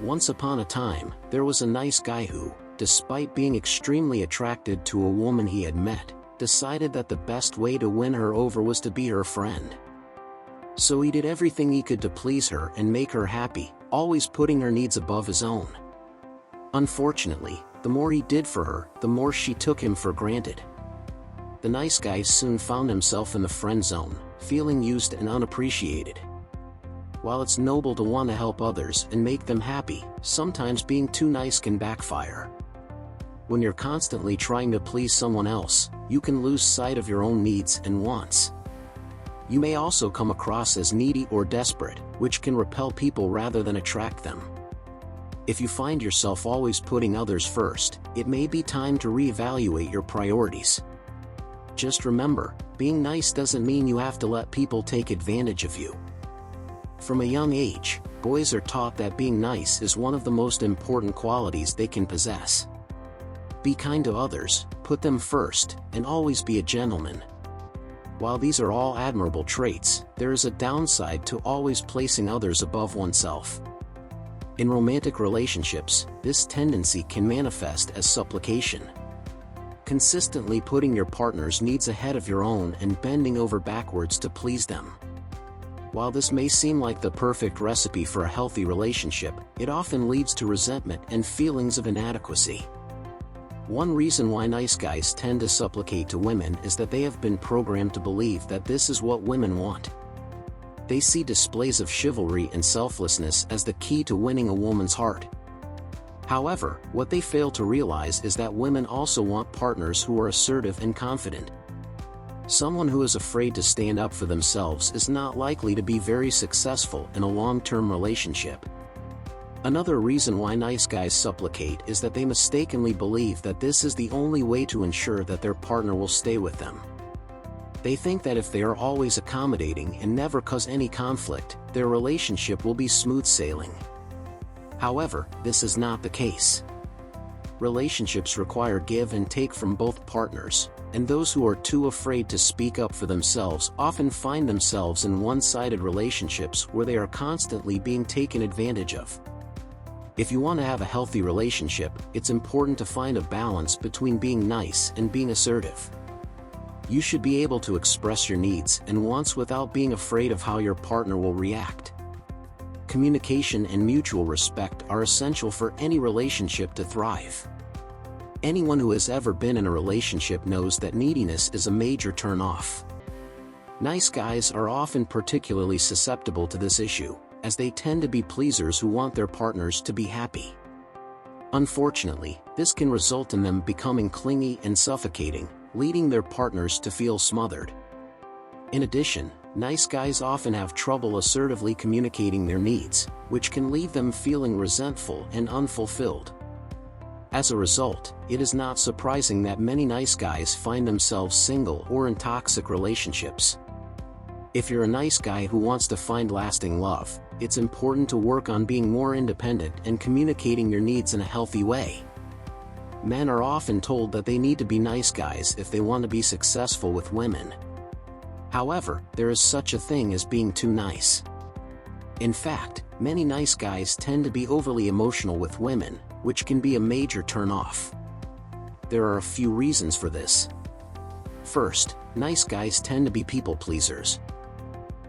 Once upon a time, there was a nice guy who, despite being extremely attracted to a woman he had met, decided that the best way to win her over was to be her friend. So he did everything he could to please her and make her happy, always putting her needs above his own. Unfortunately, the more he did for her, the more she took him for granted. The nice guy soon found himself in the friend zone, feeling used and unappreciated. While it's noble to want to help others and make them happy, sometimes being too nice can backfire. When you're constantly trying to please someone else, you can lose sight of your own needs and wants. You may also come across as needy or desperate, which can repel people rather than attract them. If you find yourself always putting others first, it may be time to reevaluate your priorities. Just remember, being nice doesn't mean you have to let people take advantage of you. From a young age, boys are taught that being nice is one of the most important qualities they can possess. Be kind to others, put them first, and always be a gentleman. While these are all admirable traits, there is a downside to always placing others above oneself. In romantic relationships, this tendency can manifest as supplication. Consistently putting your partner's needs ahead of your own and bending over backwards to please them. While this may seem like the perfect recipe for a healthy relationship, it often leads to resentment and feelings of inadequacy. One reason why nice guys tend to supplicate to women is that they have been programmed to believe that this is what women want. They see displays of chivalry and selflessness as the key to winning a woman's heart. However, what they fail to realize is that women also want partners who are assertive and confident. Someone who is afraid to stand up for themselves is not likely to be very successful in a long-term relationship. Another reason why nice guys supplicate is that they mistakenly believe that this is the only way to ensure that their partner will stay with them. They think that if they are always accommodating and never cause any conflict, their relationship will be smooth sailing. However, this is not the case. Relationships require give and take from both partners, and those who are too afraid to speak up for themselves often find themselves in one-sided relationships where they are constantly being taken advantage of. If you want to have a healthy relationship, it's important to find a balance between being nice and being assertive. You should be able to express your needs and wants without being afraid of how your partner will react. Communication and mutual respect are essential for any relationship to thrive. Anyone who has ever been in a relationship knows that neediness is a major turn-off. Nice guys are often particularly susceptible to this issue, as they tend to be pleasers who want their partners to be happy. Unfortunately, this can result in them becoming clingy and suffocating, leading their partners to feel smothered. In addition, nice guys often have trouble assertively communicating their needs, which can leave them feeling resentful and unfulfilled. As a result, it is not surprising that many nice guys find themselves single or in toxic relationships. If you're a nice guy who wants to find lasting love, it's important to work on being more independent and communicating your needs in a healthy way. Men are often told that they need to be nice guys if they want to be successful with women. However, there is such a thing as being too nice. In fact, many nice guys tend to be overly emotional with women, which can be a major turn-off. There are a few reasons for this. First, nice guys tend to be people pleasers.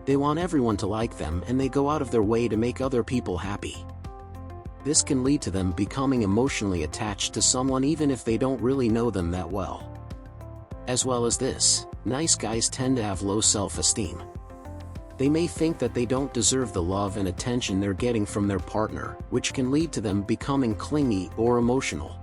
They want everyone to like them and they go out of their way to make other people happy. This can lead to them becoming emotionally attached to someone even if they don't really know them that well. As well as this, nice guys tend to have low self-esteem. They may think that they don't deserve the love and attention they're getting from their partner, which can lead to them becoming clingy or emotional.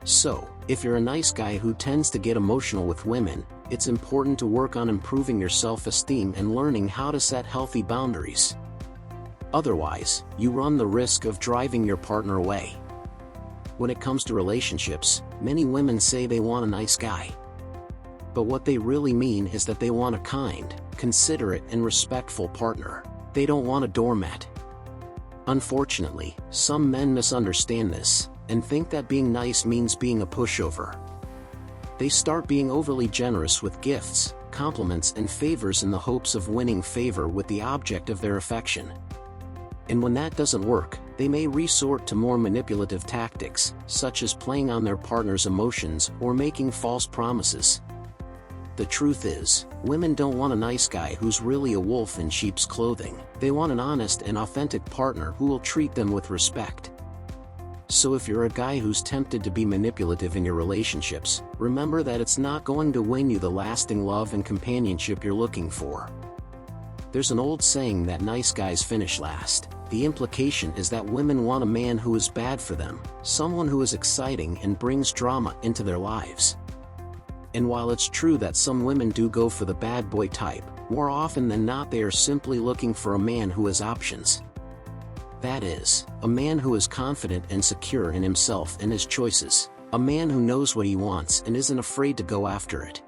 So, if you're a nice guy who tends to get emotional with women, it's important to work on improving your self-esteem and learning how to set healthy boundaries. Otherwise, you run the risk of driving your partner away. When it comes to relationships, many women say they want a nice guy. But what they really mean is that they want a kind, considerate and respectful partner. They don't want a doormat. Unfortunately, some men misunderstand this, and think that being nice means being a pushover. They start being overly generous with gifts, compliments and favors in the hopes of winning favor with the object of their affection. And when that doesn't work, They may resort to more manipulative tactics, such as playing on their partner's emotions or making false promises. The truth is, women don't want a nice guy who's really a wolf in sheep's clothing. They want an honest and authentic partner who will treat them with respect. So if you're a guy who's tempted to be manipulative in your relationships, remember that it's not going to win you the lasting love and companionship you're looking for. There's an old saying that nice guys finish last. The implication is that women want a man who is bad for them, someone who is exciting and brings drama into their lives. And while it's true that some women do go for the bad boy type, more often than not they are simply looking for a man who has options. That is, a man who is confident and secure in himself and his choices, a man who knows what he wants and isn't afraid to go after it.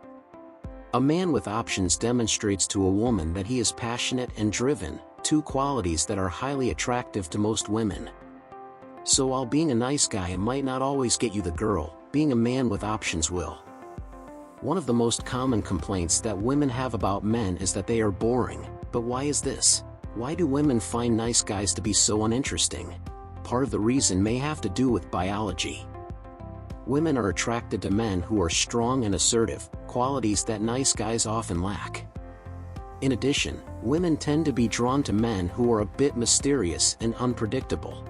A man with options demonstrates to a woman that he is passionate and driven, two qualities that are highly attractive to most women. So while being a nice guy might not always get you the girl, being a man with options will. One of the most common complaints that women have about men is that they are boring. But why is this? Why do women find nice guys to be so uninteresting? Part of the reason may have to do with biology. Women are attracted to men who are strong and assertive, qualities that nice guys often lack. In addition, women tend to be drawn to men who are a bit mysterious and unpredictable.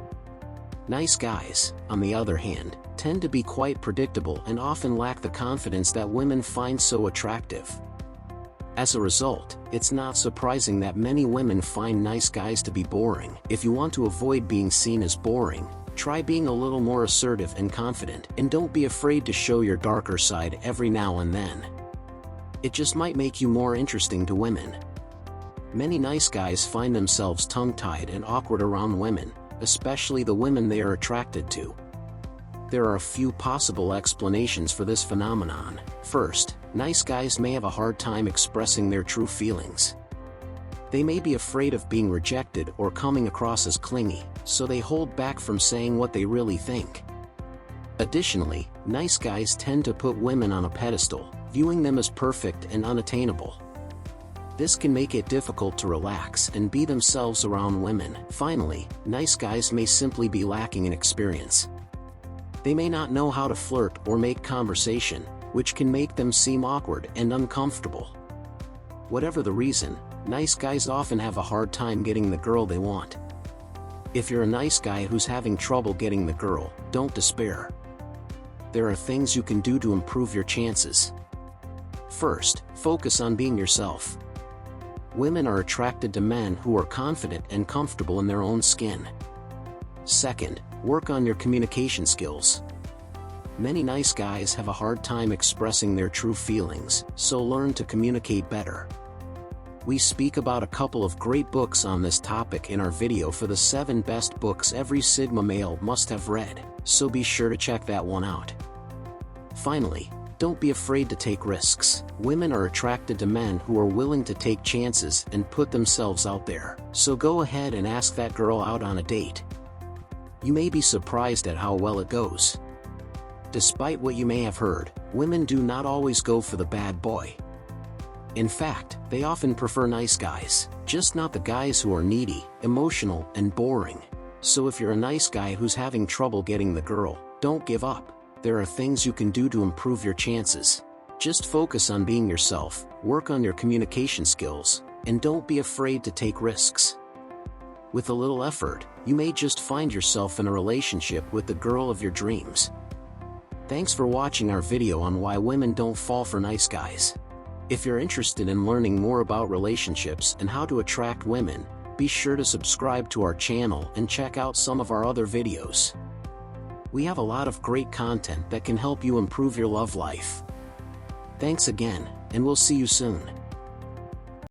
Nice guys, on the other hand, tend to be quite predictable and often lack the confidence that women find so attractive. As a result, it's not surprising that many women find nice guys to be boring. If you want to avoid being seen as boring, try being a little more assertive and confident, and don't be afraid to show your darker side every now and then. It just might make you more interesting to women. Many nice guys find themselves tongue-tied and awkward around women, especially the women they are attracted to. There are a few possible explanations for this phenomenon. First, nice guys may have a hard time expressing their true feelings. They may be afraid of being rejected or coming across as clingy, so they hold back from saying what they really think. Additionally, nice guys tend to put women on a pedestal, viewing them as perfect and unattainable. This can make it difficult to relax and be themselves around women. Finally, nice guys may simply be lacking in experience. They may not know how to flirt or make conversation, which can make them seem awkward and uncomfortable. Whatever the reason, nice guys often have a hard time getting the girl they want. If you're a nice guy who's having trouble getting the girl, don't despair. There are things you can do to improve your chances. First, focus on being yourself. Women are attracted to men who are confident and comfortable in their own skin. Second, work on your communication skills. Many nice guys have a hard time expressing their true feelings, so learn to communicate better. We speak about a couple of great books on this topic in our video for the 7 best books every Sigma male must have read, so be sure to check that one out. Finally, don't be afraid to take risks. Women are attracted to men who are willing to take chances and put themselves out there, so go ahead and ask that girl out on a date. You may be surprised at how well it goes. Despite what you may have heard, women do not always go for the bad boy. In fact, they often prefer nice guys, just not the guys who are needy, emotional, and boring. So if you're a nice guy who's having trouble getting the girl, don't give up. There are things you can do to improve your chances. Just focus on being yourself, work on your communication skills, and don't be afraid to take risks. With a little effort, you may just find yourself in a relationship with the girl of your dreams. Thanks for watching our video on why women don't fall for nice guys. If you're interested in learning more about relationships and how to attract women, be sure to subscribe to our channel and check out some of our other videos. We have a lot of great content that can help you improve your love life. Thanks again, and we'll see you soon.